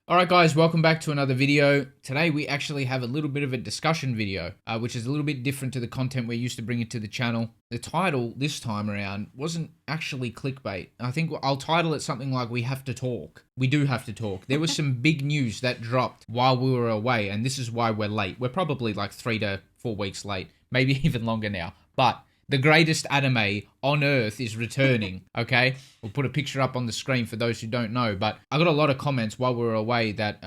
Alright guys, welcome back to another video. Today we actually have a little bit of a discussion video, which is a little bit different to the content we're used to bringing to the channel. The title this time around wasn't actually clickbait. I think I'll title it something like We Have to Talk. We do have to talk. There was some big news that dropped while we were away, and this is why we're late. We're probably like 3 to 4 weeks late, maybe even longer now. But the greatest anime on earth is returning, okay? We'll put a picture up on the screen for those who don't know. But I got a lot of comments while we were away that,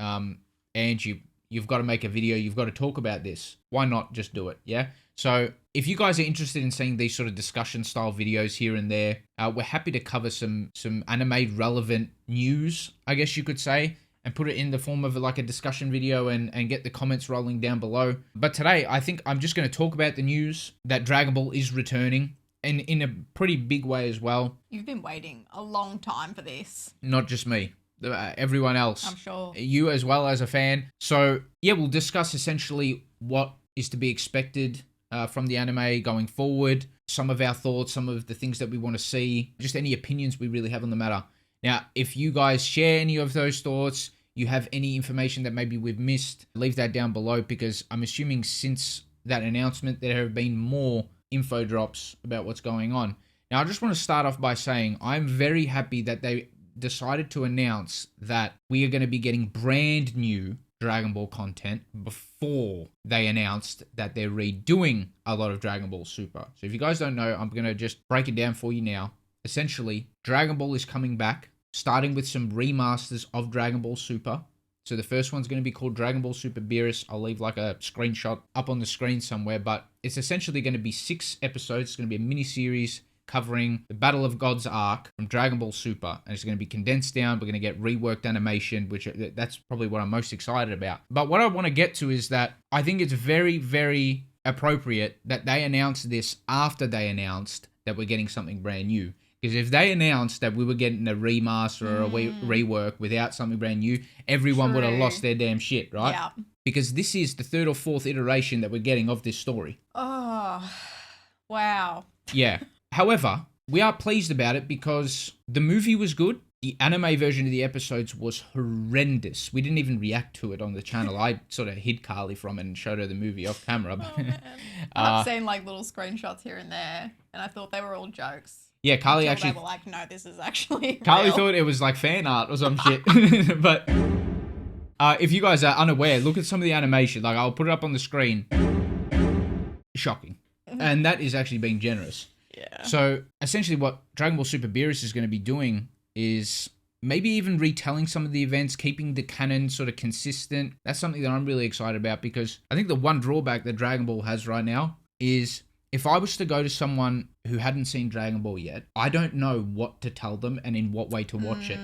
Ange, you've got to make a video. You've got to talk about this. Why not just do it, yeah? So if you guys are interested in seeing these sort of discussion style videos here and there, we're happy to cover some anime relevant news, I guess you could say, and put it in the form of like a discussion video and get the comments rolling down below. But today, I think I'm just going to talk about the news that Dragon Ball is returning, and in a pretty big way as well. You've been waiting a long time for this. Not just me. Everyone else. I'm sure. You as well as a fan. So, yeah, we'll discuss essentially what is to be expected from the anime going forward, some of our thoughts, some of the things that we want to see, just any opinions we really have on the matter. Now, if you guys share any of those thoughts, you have any information that maybe we've missed, leave that down below, because I'm assuming since that announcement there have been more info drops about what's going on. Now, I just want to start off by saying I'm very happy that they decided to announce that we are going to be getting brand new Dragon Ball content before they announced that they're redoing a lot of Dragon Ball Super. So if you guys don't know, I'm going to just break it down for you now. Essentially, Dragon Ball is coming back, starting with some remasters of Dragon Ball Super. So the first one's going to be called Dragon Ball Super Beerus. I'll leave like a screenshot up on the screen somewhere, but it's essentially going to be 6 episodes. It's going to be a mini-series covering the Battle of Gods arc from Dragon Ball Super, and it's going to be condensed down. We're going to get reworked animation, which that's probably what I'm most excited about. But what I want to get to is that I think it's very, very appropriate that they announced this after they announced that we're getting something brand new. Because if they announced that we were getting a remaster or a rework without something brand new, everyone would have lost their damn shit, right? Yeah. Because this is the 3rd or 4th iteration that we're getting of this story. Oh, wow. Yeah. However, we are pleased about it because the movie was good. The anime version of the episodes was horrendous. We didn't even react to it on the channel. I sort of hid Carly from it and showed her the movie off camera. Oh, man. I've seen like little screenshots here and there, and I thought they were all jokes. Yeah, Carly Until actually... they were like, no, this is actually Carly real. thought it was like fan art or some shit. But if you guys are unaware, look at some of the animation. Like, I'll put it up on the screen. Shocking. And that is actually being generous. Yeah. So, essentially what Dragon Ball Super Beerus is going to be doing is maybe even retelling some of the events, keeping the canon sort of consistent. That's something that I'm really excited about, because I think the one drawback that Dragon Ball has right now is if I was to go to someone who hadn't seen Dragon Ball yet, I don't know what to tell them and in what way to watch it.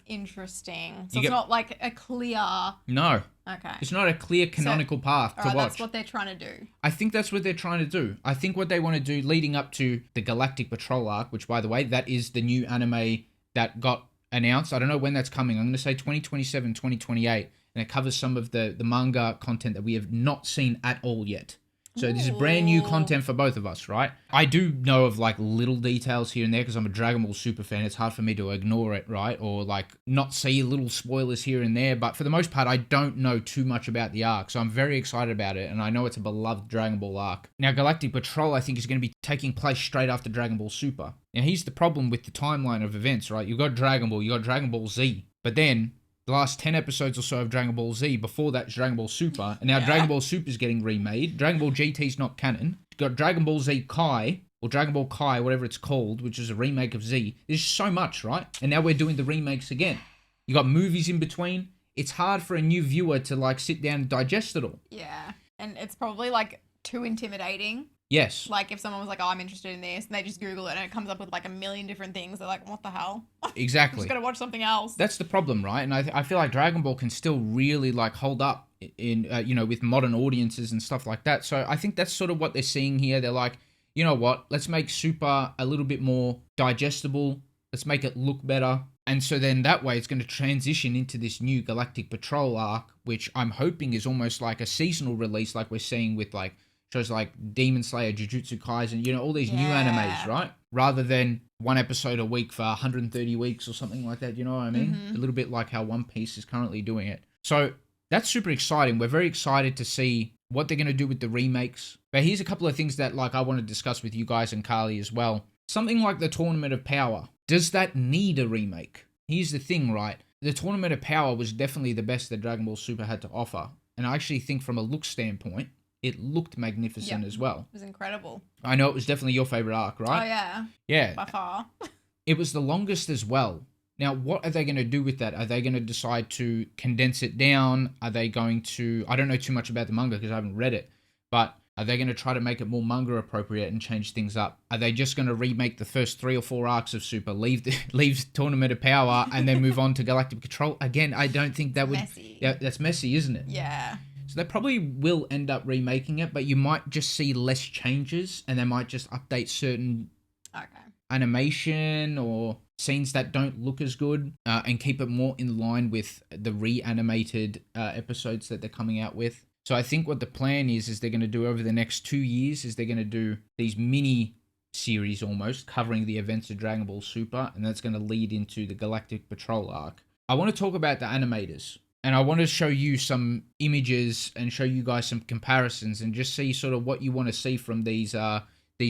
Interesting. So it's not like a clear... No. Okay. It's not a clear canonical path to watch. That's what they're trying to do. I think that's what they're trying to do. I think what they want to do leading up to the Galactic Patrol arc, which, by the way, that is the new anime that got announced. I don't know when that's coming. I'm going to say 2027, 2028. And it covers some of the manga content that we have not seen at all yet. So this is brand new content for both of us, right? I do know of like little details here and there because I'm a Dragon Ball Super fan. It's hard for me to ignore it, right? Or like not see little spoilers here and there. But for the most part, I don't know too much about the arc. So I'm very excited about it. And I know it's a beloved Dragon Ball arc. Now, Galactic Patrol, I think, is going to be taking place straight after Dragon Ball Super. Now, here's the problem with the timeline of events, right? You've got Dragon Ball, you've got Dragon Ball Z. But then the last 10 episodes or so of Dragon Ball Z, before that's Dragon Ball Super, and now Dragon Ball Super is getting remade. Dragon Ball GT's not canon. You've got Dragon Ball Z Kai, or Dragon Ball Kai, whatever it's called, which is a remake of Z. There's so much, right? And now we're doing the remakes again. You got movies in between. It's hard for a new viewer to like sit down and digest it all. Yeah. And it's probably like too intimidating. Yes. Like if someone was like, oh, I'm interested in this, and they just Google it and it comes up with like a million different things. They're like, what the hell? Exactly. Just got to watch something else. That's the problem, right? And I feel like Dragon Ball can still really like hold up in, with modern audiences and stuff like that. So I think that's sort of what they're seeing here. They're like, you know what? Let's make Super a little bit more digestible. Let's make it look better. And so then that way it's going to transition into this new Galactic Patrol arc, which I'm hoping is almost like a seasonal release like we're seeing with like shows like Demon Slayer, Jujutsu Kaisen, all these new animes, right? Rather than one episode a week for 130 weeks or something like that. You know what I mean? A little bit like how One Piece is currently doing it. So that's super exciting. We're very excited to see what they're going to do with the remakes. But here's a couple of things that like I want to discuss with you guys and Carly as well. Something like the Tournament of Power. Does that need a remake? Here's the thing, right? The Tournament of Power was definitely the best that Dragon Ball Super had to offer. And I actually think from a look standpoint, it looked magnificent as well. It was incredible. I know it was definitely your favorite arc, right? Oh, yeah. Yeah. By far. It was the longest as well. Now, what are they going to do with that? Are they going to decide to condense it down? Are they going to... I don't know too much about the manga because I haven't read it. But are they going to try to make it more manga appropriate and change things up? Are they just going to remake the first 3 or 4 arcs of Super, leave Tournament of Power, and then move on to Galactic Control? Again, I don't think that would... Messy. Yeah, that's messy, isn't it? Yeah. So they probably will end up remaking it, but you might just see less changes, and they might just update certain animation or scenes that don't look as good, and keep it more in line with the reanimated episodes that they're coming out with. So I think what the plan is they're going to do over the next 2 years is they're going to do these mini series almost covering the events of Dragon Ball Super, and that's going to lead into the Galactic Patrol arc. I want to talk about the animators. And I want to show you some images and show you guys some comparisons and just see sort of what you want to see from these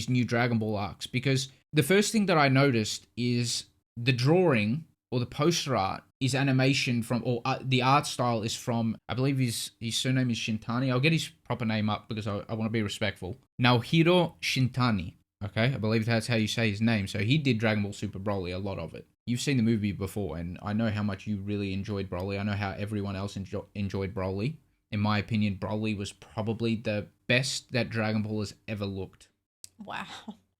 new Dragon Ball arcs. Because the first thing that I noticed is the drawing or the poster art is animation from, or the art style is from, I believe his surname is Shintani. I'll get his proper name up because I want to be respectful. Naohiro Shintani. Okay, I believe that's how you say his name. So he did Dragon Ball Super Broly, a lot of it. You've seen the movie before, and I know how much you really enjoyed Broly. I know how everyone else enjoyed Broly. In my opinion, Broly was probably the best that Dragon Ball has ever looked. Wow.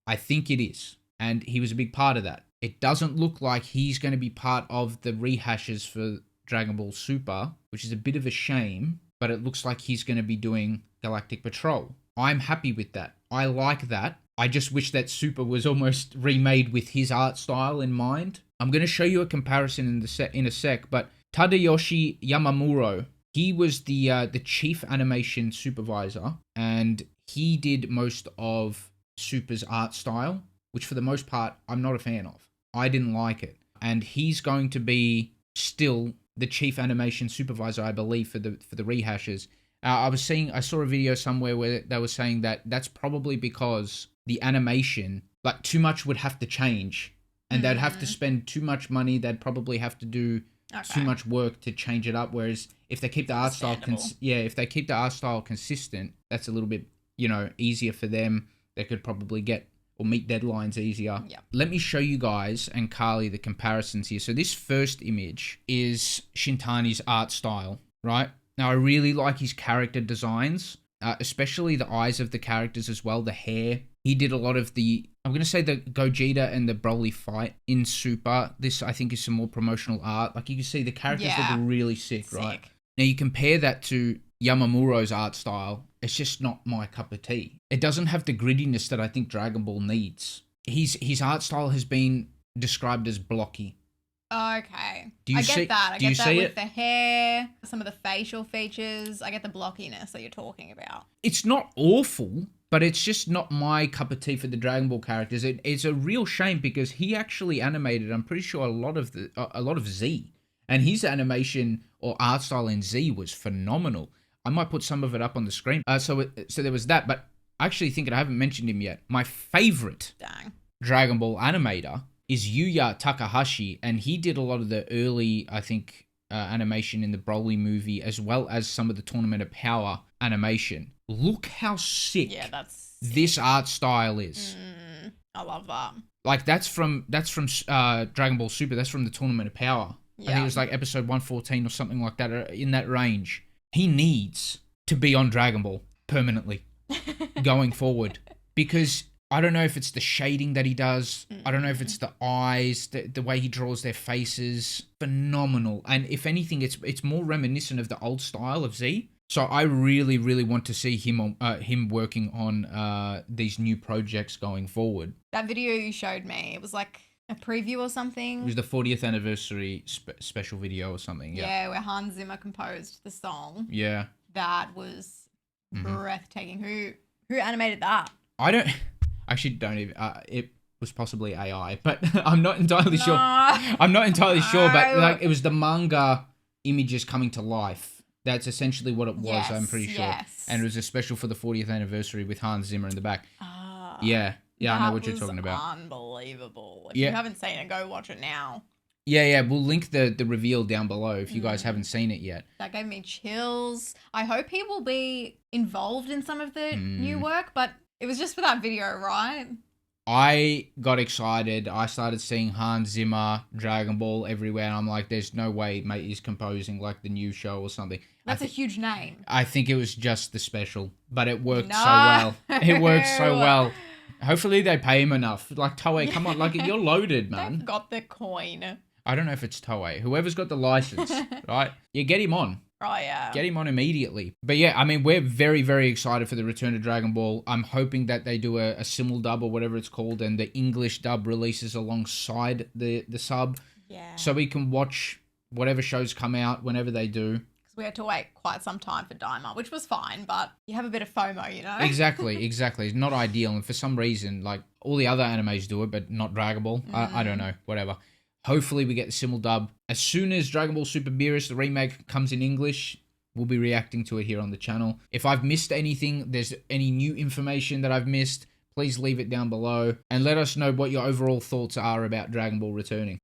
I think it is. And he was a big part of that. It doesn't look like he's going to be part of the rehashes for Dragon Ball Super, which is a bit of a shame, but it looks like he's going to be doing Galactic Patrol. I'm happy with that. I like that. I just wish that Super was almost remade with his art style in mind. I'm going to show you a comparison in a sec, but Tadayoshi Yamamuro, he was the chief animation supervisor, and he did most of Super's art style, which for the most part, I'm not a fan of. I didn't like it. And he's going to be still the chief animation supervisor, I believe, for the rehashes. I saw a video somewhere where they were saying that that's probably because the animation, like too much would have to change, and they'd have to spend too much money. They'd probably have to do too much work to change it up. Whereas if they keep the art style, if they keep the art style consistent, that's a little bit, easier for them. They could probably get or meet deadlines easier. Yep. Let me show you guys and Carly the comparisons here. So this first image is Shintani's art style, right? Now, I really like his character designs, especially the eyes of the characters as well, the hair. He did a lot of the Gogeta and the Broly fight in Super. This, I think, is some more promotional art. Like, you can see the characters look really sick, right? Now, you compare that to Yamamuro's art style. It's just not my cup of tea. It doesn't have the grittiness that I think Dragon Ball needs. His art style has been described as blocky. Okay. I get that with the hair, some of the facial features. I get the blockiness that you're talking about. It's not awful, but it's just not my cup of tea for the Dragon Ball characters. It's a real shame because he actually animated, I'm pretty sure, a lot of Z. And his animation or art style in Z was phenomenal. I might put some of it up on the screen. So there was that, but I actually think I haven't mentioned him yet. My favorite Dragon Ball animator is Yuya Takahashi, and he did a lot of the early, I think, animation in the Broly movie, as well as some of the Tournament of Power animation. Look how sick, this art style is. I love that. Like, that's from Dragon Ball Super. That's from the Tournament of Power. Yeah. I think it was like episode 114 or something like that, in that range. He needs to be on Dragon Ball permanently going forward, because I don't know if it's the shading that he does. I don't know if it's the eyes, the way he draws their faces. Phenomenal. And if anything, it's more reminiscent of the old style of Z. So I really, really want to see him working on these new projects going forward. That video you showed me, it was like a preview or something. It was the 40th anniversary special video or something. Yeah, where Hans Zimmer composed the song. Yeah. That was breathtaking. Who animated that? I don't even. was possibly AI, but I'm not entirely sure. I'm not entirely sure, but like it was the manga images coming to life. That's essentially what it was. Yes, I'm pretty sure. Yes. And it was a special for the 40th anniversary with Hans Zimmer in the back. Yeah, I know what you're talking about. Unbelievable. If you haven't seen it, go watch it now. Yeah, we'll link the reveal down below if you guys haven't seen it yet. That gave me chills. I hope he will be involved in some of the new work, but it was just for that video, right? I got excited. I started seeing Hans Zimmer, Dragon Ball everywhere, and I'm like, there's no way mate is composing like the new show or something. That's a huge name. I think it was just the special, but it worked so well. It worked so well. Hopefully they pay him enough. Like, Toei, come on, like, you're loaded, man. They've got the coin. I don't know if it's Toei. Whoever's got the license, right? Yeah, get him on. Oh, yeah. Get him on immediately. But yeah, I mean, we're very, very excited for the return of Dragon Ball. I'm hoping that they do a simul dub or whatever it's called, and the English dub releases alongside the sub. Yeah. So we can watch whatever shows come out whenever they do. Because we had to wait quite some time for Daima, which was fine, but you have a bit of FOMO, you know? Exactly. It's not ideal. And for some reason, like, all the other animes do it, but not Dragon Ball. I don't know. Whatever. Hopefully we get the simul dub. As soon as Dragon Ball Super Beerus, the remake, comes in English, we'll be reacting to it here on the channel. If I've missed anything, there's any new information that I've missed, please leave it down below. And let us know what your overall thoughts are about Dragon Ball returning.